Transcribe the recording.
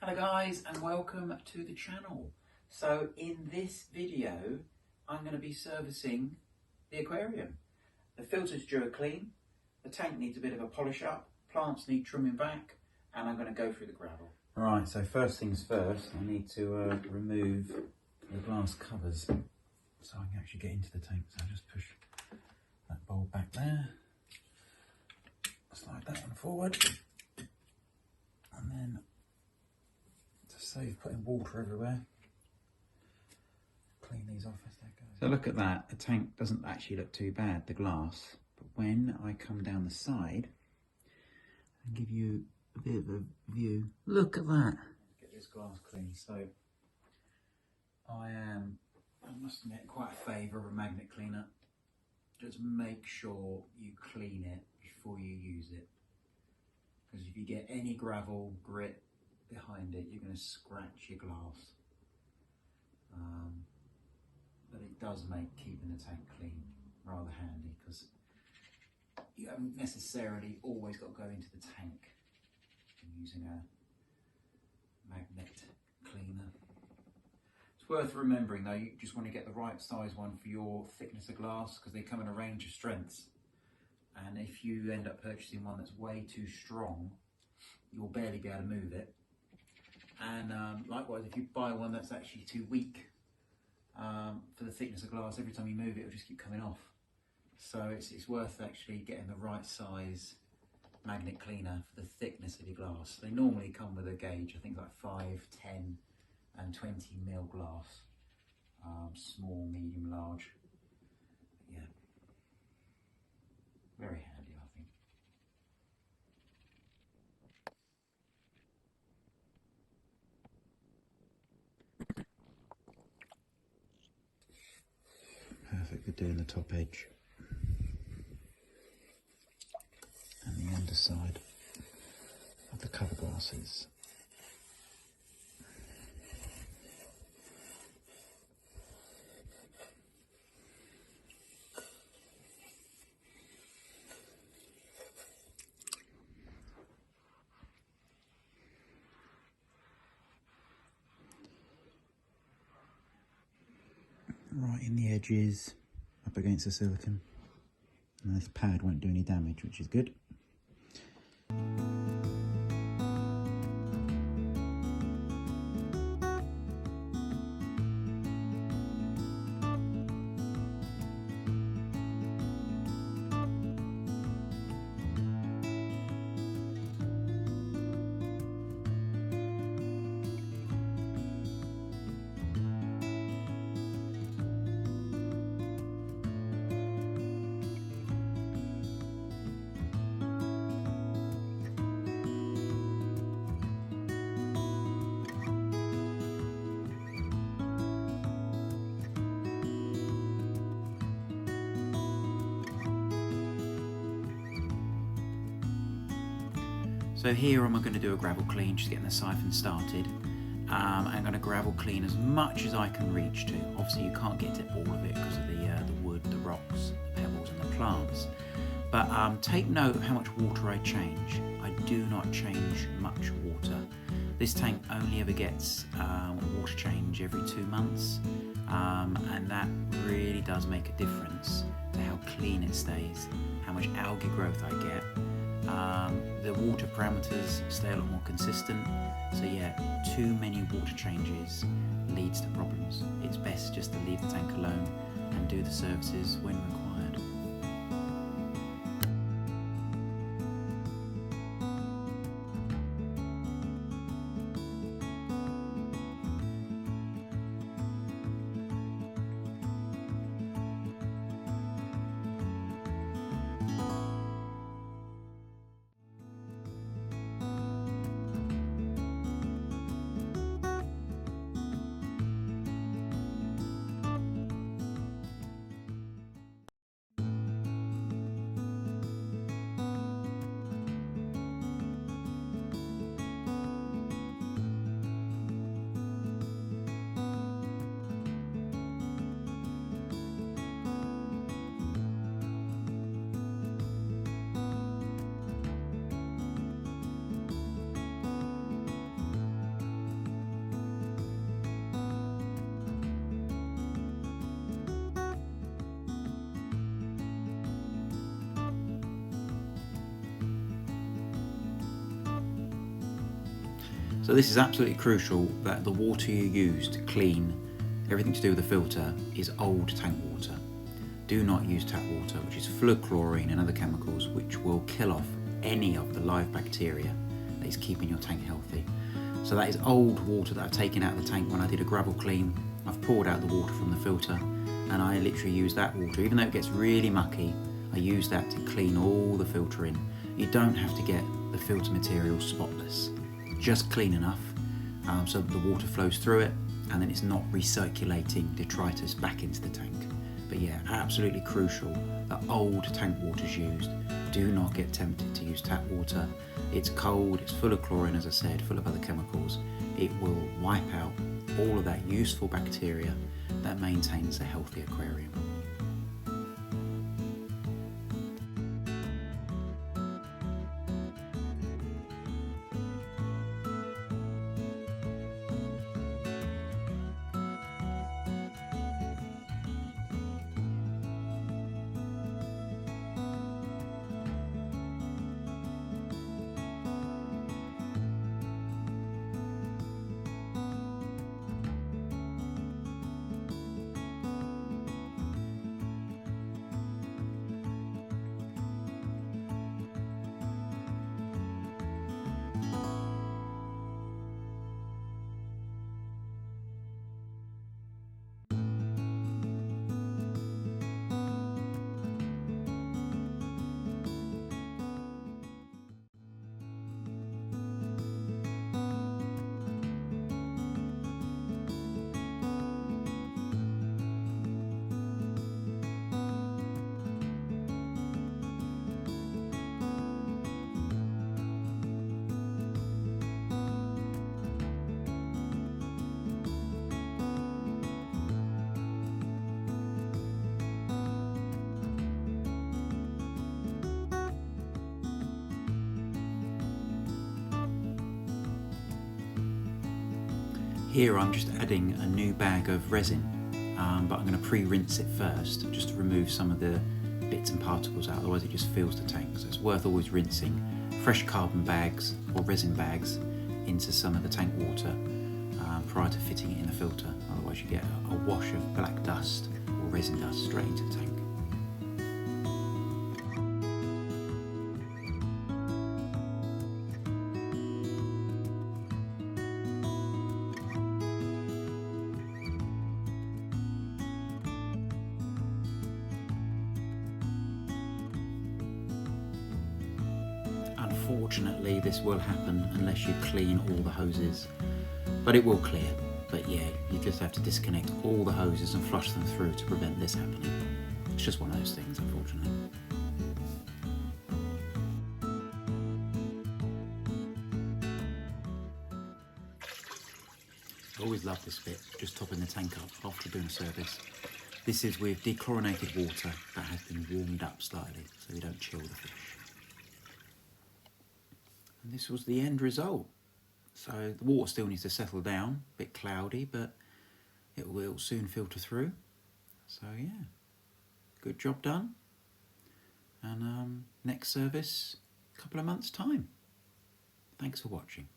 Hello guys and welcome to the channel. So in this video I'm going to be servicing the aquarium. The filter's due a clean, the tank needs a bit of a polish up, plants need trimming back, and I'm going to go through the gravel. Right, so first things first, I need to remove the glass covers so I can actually get into the tank. So I'll just push that bowl back there, slide that one forward, and then to save putting water everywhere, clean these off as they go. So look at that, the tank doesn't actually look too bad, the glass, but when I come down the side and give you a bit of a view, look at that. Get this glass clean. So I must admit, quite a favour of a magnet cleaner. Just make sure you clean it before you use it, because if you get any gravel, grit behind it, you're going to scratch your glass. But it does make keeping the tank clean rather handy, because you haven't necessarily always got to go into the tank using a magnet cleaner. It's worth remembering though, you just want to get the right size one for your thickness of glass, because they come in a range of strengths, and if you end up purchasing one that's way too strong, you'll barely be able to move it. And likewise, if you buy one that's actually too weak for the thickness of glass, every time you move it, it'll just keep coming off. So it's worth actually getting the right size magnet cleaner for the thickness of your glass. They normally come with a gauge, I think like 5, 10 and 20 mil glass. Small, medium, large. But yeah, very handy, I think. Perfect for doing the top edge and the underside of the cover glasses. Right in the edges, up against the silicone. And this pad won't do any damage, which is good. So here I'm going to do a gravel clean, just getting the siphon started. I'm going to gravel clean as much as I can reach to. Obviously you can't get to all of it because of the wood, the rocks, the pebbles and the plants. But take note of how much water I change. I do not change much water. This tank only ever gets water change every 2 months, and that really does make a difference to how clean it stays, how much algae growth I get. The water parameters stay a lot more consistent, so yeah, too many water changes leads to problems. It's best just to leave the tank alone and do the services when required. So this is absolutely crucial, that the water you use to clean everything to do with the filter is old tank water. Do not use tap water, which is full of chlorine and other chemicals which will kill off any of the live bacteria that is keeping your tank healthy. So that is old water that I've taken out of the tank when I did a gravel clean. I've poured out the water from the filter and I literally use that water. Even though it gets really mucky, I use that to clean all the filter in. You don't have to get the filter material spotless, just clean enough so that the water flows through it and then it's not recirculating detritus back into the tank. But yeah, absolutely crucial that old tank water is used. Do not get tempted to use tap water. It's cold, it's full of chlorine, as I said, full of other chemicals. It will wipe out all of that useful bacteria that maintains a healthy aquarium. Here I'm just adding a new bag of resin, but I'm going to pre-rinse it first, just to remove some of the bits and particles out, otherwise it just fills the tank. So it's worth always rinsing fresh carbon bags or resin bags into some of the tank water prior to fitting it in the filter, otherwise you get a wash of black dust or resin dust straight into the tank. Unfortunately, this will happen unless you clean all the hoses, but it will clear. But yeah, you just have to disconnect all the hoses and flush them through to prevent this happening. It's just one of those things, unfortunately. I always love this bit, just topping the tank up after doing a service. This is with dechlorinated water that has been warmed up slightly, so we don't chill the fish. And this was the end result. So the water still needs to settle down, a bit cloudy, but it will soon filter through. So yeah, good job done. And next service, a couple of months' time. Thanks for watching.